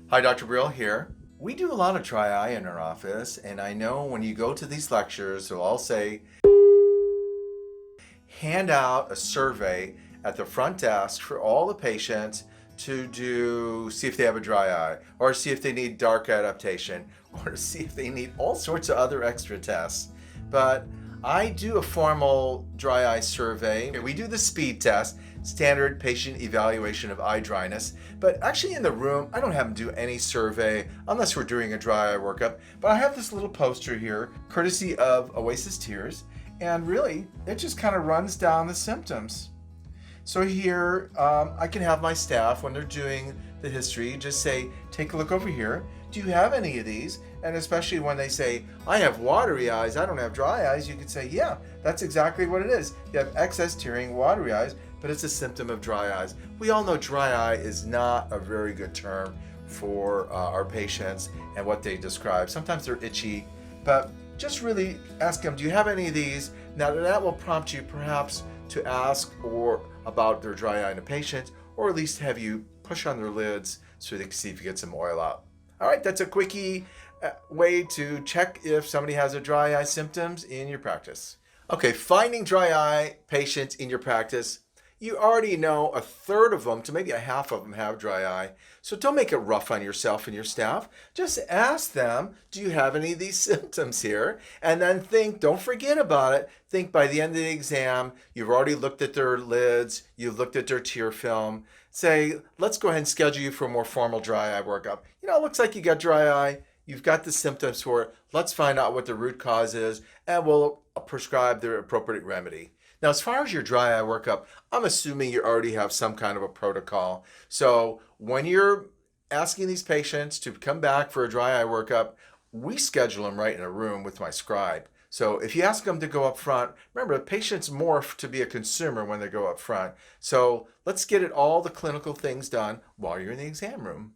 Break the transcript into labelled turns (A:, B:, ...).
A: Hi, Dr. Brill here. We do a lot of dry eye in our office, and I know when you go to these lectures, they'll all say, hand out a survey at the front desk for all the patients to see if they have a dry eye, or see if they need dark adaptation, or to see if they need all sorts of other extra tests. But I do a formal dry eye survey. We do the speed test, standard patient evaluation of eye dryness. But actually in the room, I don't have them do any survey unless we're doing a dry eye workup. But I have this little poster here, courtesy of Oasis Tears. And really, it just kind of runs down the symptoms. So here, I can have my staff, when they're doing the history, just say, take a look over here. Do you have any of these? And especially when they say, I have watery eyes, I don't have dry eyes, you could say, yeah, that's exactly what it is. You have excess tearing, watery eyes, but it's a symptom of dry eyes. We all know dry eye is not a very good term for our patients and what they describe. Sometimes they're itchy, but just really ask them, do you have any of these? Now that will prompt you perhaps to ask or about their dry eye in a patient, or at least have you push on their lids so they can see if you get some oil out. All right, that's a quickie way to check if somebody has a dry eye symptoms in your practice. Okay, finding dry eye patients in your practice. You already know a third of them to maybe a half of them have dry eye. So don't make it rough on yourself and your staff. Just ask them, do you have any of these symptoms here? And then think, don't forget about it. Think by the end of the exam, you've already looked at their lids, you've looked at their tear film. Say, let's go ahead and schedule you for a more formal dry eye workup. It looks like you got dry eye. You've got the symptoms for it. Let's find out what the root cause is, and we'll prescribe the appropriate remedy. Now, as far as your dry eye workup, I'm assuming you already have some kind of a protocol. So when you're asking these patients to come back for a dry eye workup, we schedule them right in a room with my scribe. So if you ask them to go up front, remember, patients morph to be a consumer when they go up front. So let's get all the clinical things done while you're in the exam room.